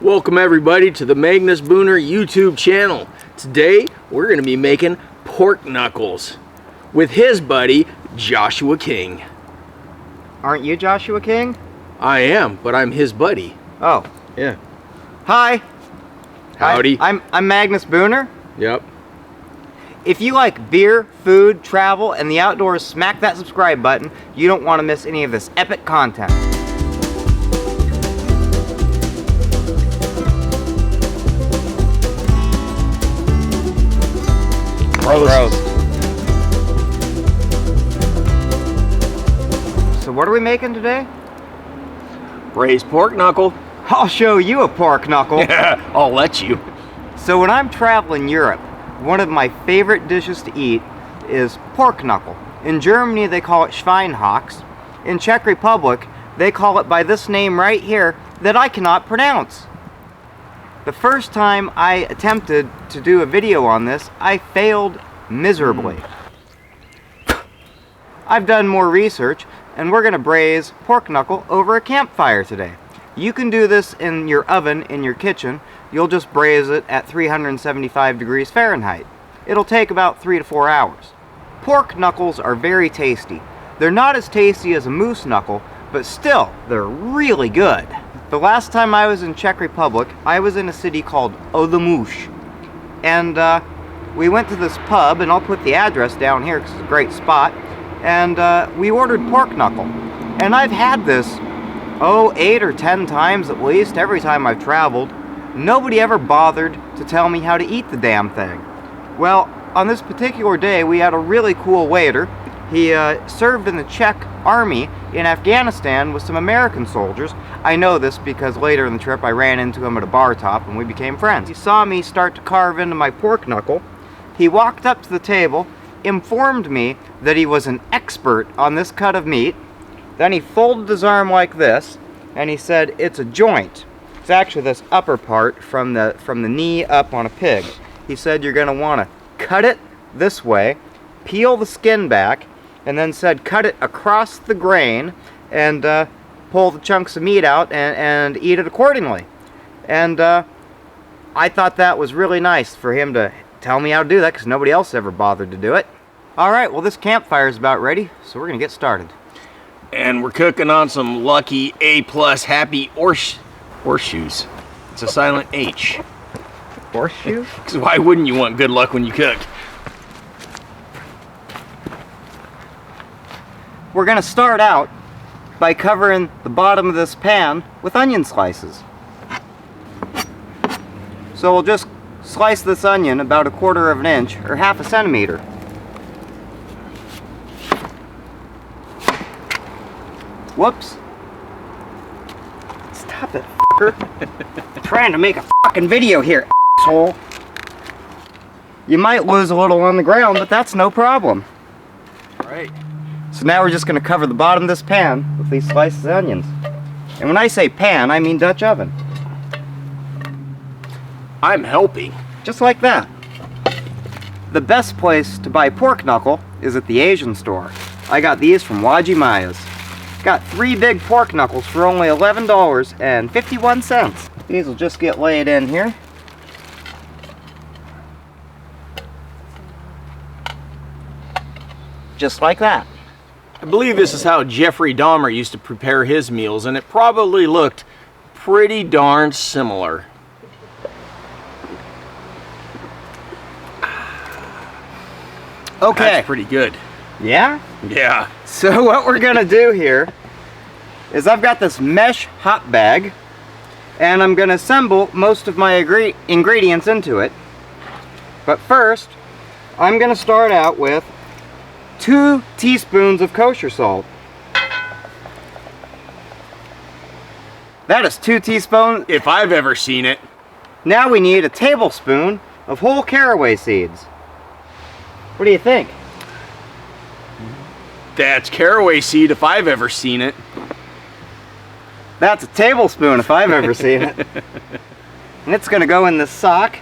Welcome everybody to the Magnus Booner YouTube channel. Today we're going to be making pork knuckles with his buddy Joshua King. Aren't you Joshua King? I am, but I'm his buddy. Oh. Yeah. Hi. Howdy. I'm Magnus Booner. Yep. If you like beer, food, travel, and the outdoors, smack that subscribe button. You don't want to miss any of this epic content. Gross. So what are we making today? Braised pork knuckle. I'll show you a pork knuckle. Yeah, I'll let you. So when I'm traveling Europe, one of my favorite dishes to eat is pork knuckle. In Germany they call it Schweinhocks. In Czech Republic they call it by this name right here that I cannot pronounce. The first time I attempted to do a video on this, I failed miserably. I've done more research and we're going to braise pork knuckle over a campfire today. You can do this in your oven in your kitchen. You'll just braise it at 375 degrees Fahrenheit. It'll take about 3 to 4 hours. Pork knuckles are very tasty. They're not as tasty as a moose knuckle, but still, they're really good. The last time I was in Czech Republic, I was in a city called Olomouc. And we went to this pub, and I'll put the address down here because it's a great spot. And we ordered pork knuckle. And I've had this, 8 or 10 times at least, every time I've traveled. Nobody ever bothered to tell me how to eat the damn thing. Well, on this particular day, we had a really cool waiter. He served in the Czech army in Afghanistan with some American soldiers. I know this because later in the trip I ran into him at a bar top and we became friends. He saw me start to carve into my pork knuckle. He walked up to the table, informed me that he was an expert on this cut of meat. Then he folded his arm like this and he said, "It's a joint." It's actually this upper part from the knee up on a pig. He said you're going to want to cut it this way, peel the skin back, and then said cut it across the grain and pull the chunks of meat out and eat it accordingly. And I thought that was really nice for him to tell me how to do that because nobody else ever bothered to do it. Alright, well this campfire is about ready, so we're going to get started. And we're cooking on some Lucky A+ Happy Horseshoes. It's a silent H. Horseshoe? Because why wouldn't you want good luck when you cook? We're going to start out by covering the bottom of this pan with onion slices. So we'll just slice this onion about 1/4 of an inch or 1/2 centimeter. Whoops. Stop it, f***er. I'm trying to make a fucking video here, asshole. You might lose a little on the ground, but that's no problem. Right. So now we're just going to cover the bottom of this pan with these slices of onions. And when I say pan, I mean Dutch oven. I'm helping. Just like that. The best place to buy pork knuckle is at the Asian store. I got these from Waji Maya's. Got 3 big pork knuckles for only $11.51. These will just get laid in here. Just like that. I believe this is how Jeffrey Dahmer used to prepare his meals, and it probably looked pretty darn similar. Okay. That's pretty good. Yeah? Yeah. So what we're gonna do here is I've got this mesh hot bag and I'm gonna assemble most of my ingredients into it. But first, I'm gonna start out with 2 teaspoons of kosher salt. That is 2 teaspoons. If I've ever seen it. Now we need a tablespoon of whole caraway seeds. What do you think? That's caraway seed if I've ever seen it. That's a tablespoon if I've ever seen it. And it's gonna go in this sock.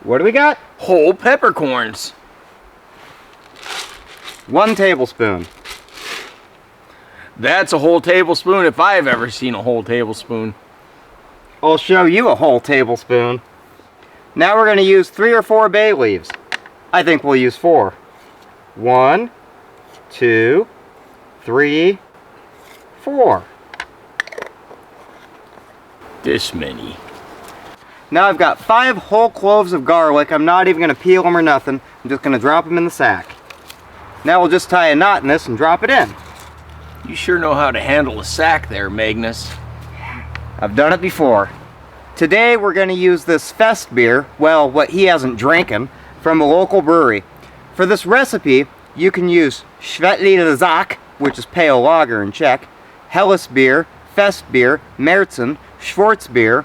What do we got? Whole peppercorns. 1 tablespoon. That's a whole tablespoon if I've ever seen a whole tablespoon. I'll show you a whole tablespoon. Now we're going to use 3 or 4 bay leaves. I think we'll use 4. 1, 2, 3, 4. This many. Now I've got 5 whole cloves of garlic. I'm not even going to peel them or nothing. I'm just going to drop them in the sack. Now we'll just tie a knot in this and drop it in. You sure know how to handle a sack there, Magnus. I've done it before. Today we're going to use this FestBier, well, what he hasn't drinking, from a local brewery. For this recipe, you can use Svetli ležák, which is pale lager in Czech, Hellesbier, FestBier, Märzen, Schwarzbier,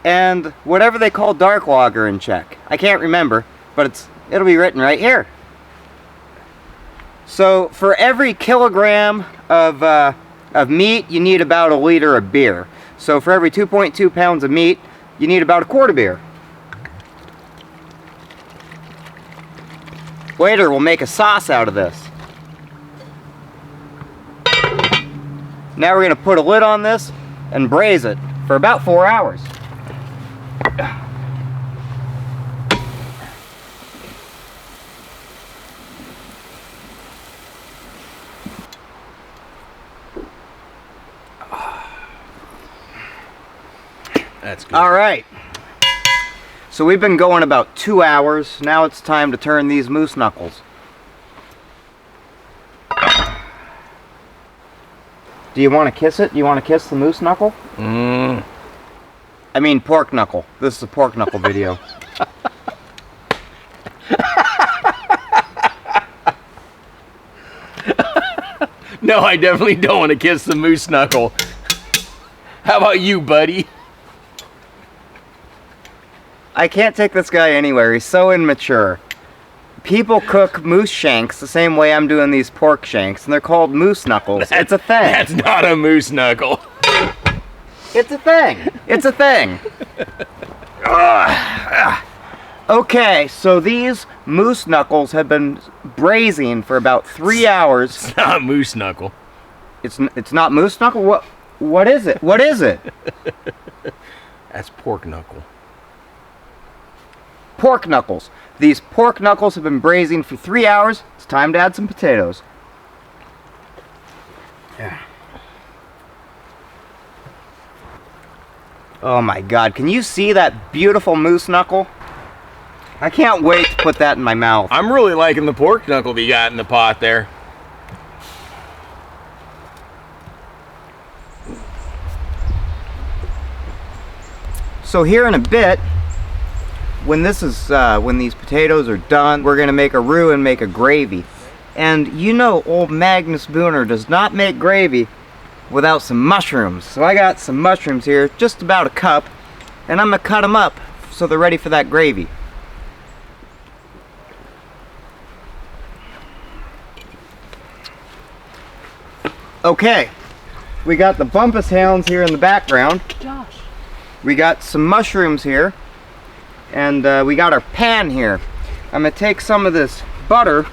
and whatever they call dark lager in Czech. I can't remember, but it'll be written right here. So for every kilogram of meat, you need about 1 liter of beer. So for every 2.2 pounds of meat, you need about 1/4 beer. Later, we'll make a sauce out of this. Now we're going to put a lid on this and braise it for about 4 hours. That's good. All right. So we've been going about 2 hours. Now it's time to turn these moose knuckles. Do you want to kiss it? Do you want to kiss the moose knuckle? Mm. I mean pork knuckle. This is a pork knuckle video. No, I definitely don't want to kiss the moose knuckle. How about you, buddy? I can't take this guy anywhere. He's so immature. People cook moose shanks the same way I'm doing these pork shanks, and they're called moose knuckles. It's a thing. That's not a moose knuckle. It's a thing. It's a thing. Okay, so these moose knuckles have been braising for about 3 hours. It's not moose knuckle. It's not moose knuckle? What is it? What is it? That's pork knuckle. Pork knuckles. These pork knuckles have been braising for 3 hours. It's time to add some potatoes. Yeah. Oh my God, can you see that beautiful moose knuckle? I can't wait to put that in my mouth. I'm really liking the pork knuckle that you got in the pot there. So here in a bit, when these potatoes are done, we're gonna make a roux and make a gravy. And you know old Magnus Booner does not make gravy without some mushrooms. So I got some mushrooms here, just about a cup, and I'm gonna cut them up so they're ready for that gravy. Okay, we got the bumpus hounds here in the background. Josh. We got some mushrooms here, and we got our pan here. I'm gonna take some of this butter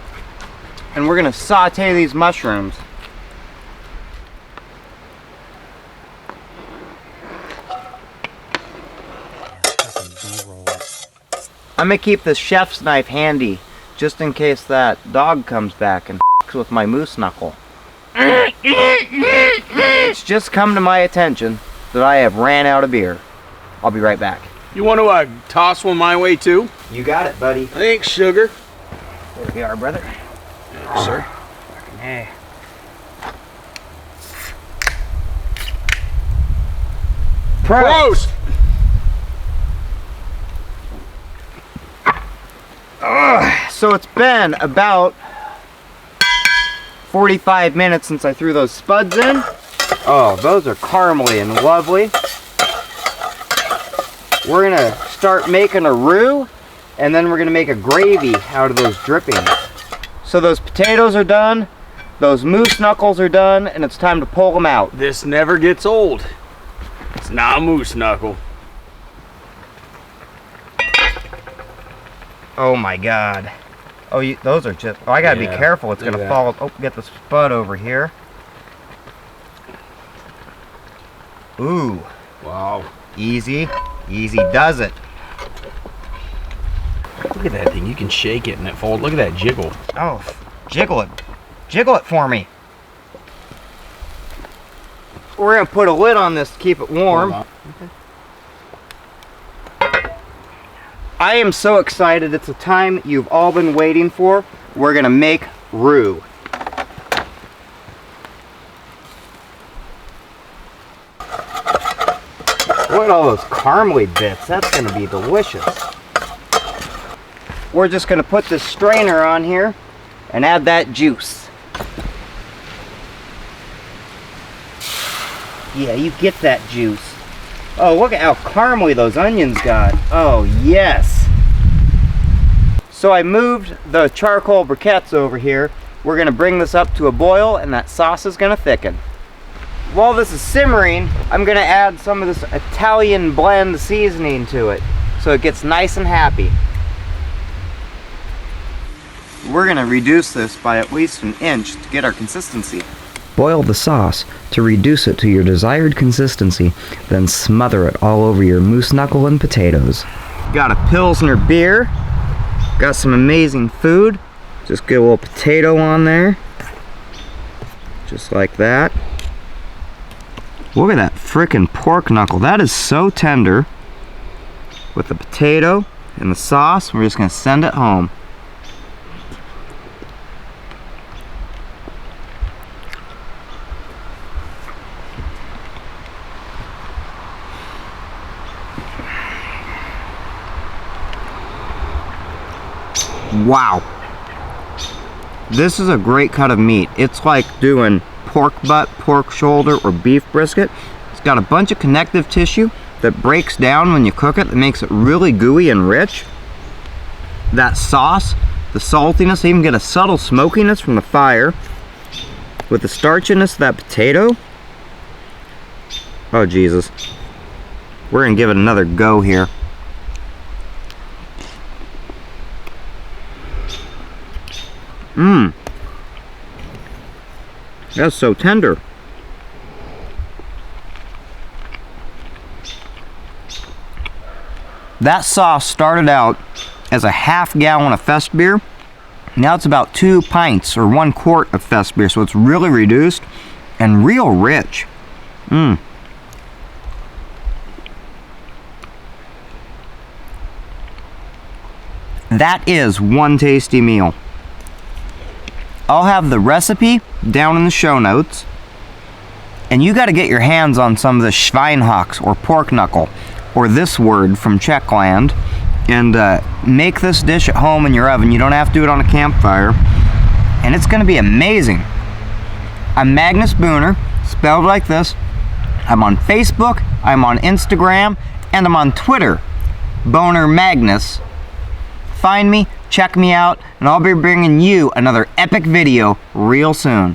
and we're gonna saute these mushrooms. I'm gonna keep this chef's knife handy just in case that dog comes back and with my moose knuckle. It's just come to my attention that I have ran out of beer. I'll be right back. You want to toss one my way too? You got it, buddy. Thanks, sugar. There we are, brother. Sir. Hey. Prost! So it's been about 45 minutes since I threw those spuds in. Oh, those are caramely and lovely. We're gonna start making a roux, and then we're gonna make a gravy out of those drippings. So those potatoes are done, those moose knuckles are done, and it's time to pull them out. This never gets old. It's not a moose knuckle. Oh my God. Oh, those are just, oh, I gotta be careful, it's gonna fall. Oh, get the spud over here. Ooh, Wow. Easy, easy does it. Look at that thing. You can shake it and it folds. Look at that jiggle. Oh, jiggle it. Jiggle it for me. We're gonna put a lid on this to keep it warm. Okay. I am so excited. It's a time you've all been waiting for. We're gonna make roux. Look at all those caramely bits. That's gonna be delicious. We're just gonna put this strainer on here and add that juice. Yeah, you get that juice. Oh, look at how caramely those onions got. Oh, yes. So I moved the charcoal briquettes over here. We're gonna bring this up to a boil and that sauce is gonna thicken. While this is simmering, I'm gonna add some of this Italian blend seasoning to it so it gets nice and happy. We're gonna reduce this by at least an inch to get our consistency. Boil the sauce to reduce it to your desired consistency, then smother it all over your moose knuckle and potatoes. Got a Pilsner beer, got some amazing food. Just get a little potato on there, just like that. Look at that frickin' pork knuckle. That is so tender. With the potato and the sauce, we're just gonna send it home. Wow. This is a great cut of meat. It's like doing pork butt, pork shoulder, or beef brisket. It's got a bunch of connective tissue that breaks down when you cook it, that makes it really gooey and rich. That sauce, the saltiness, I even get a subtle smokiness from the fire. With the starchiness of that potato. Oh, Jesus. We're gonna give it another go here. Mmm. That's so tender. That sauce started out as a half gallon of FestBier. Now it's about 2 pints or 1 quart of FestBier, so it's really reduced and real rich. Mmm. That is one tasty meal. I'll have the recipe down in the show notes. And you got to get your hands on some of the Schweinhocks or pork knuckle, or this word from Czech land, and make this dish at home in your oven. You don't have to do it on a campfire. And it's going to be amazing. I'm Magnus Booner, spelled like this. I'm on Facebook, I'm on Instagram, and I'm on Twitter, Boner Magnus. Find me, check me out, and I'll be bringing you another epic video real soon.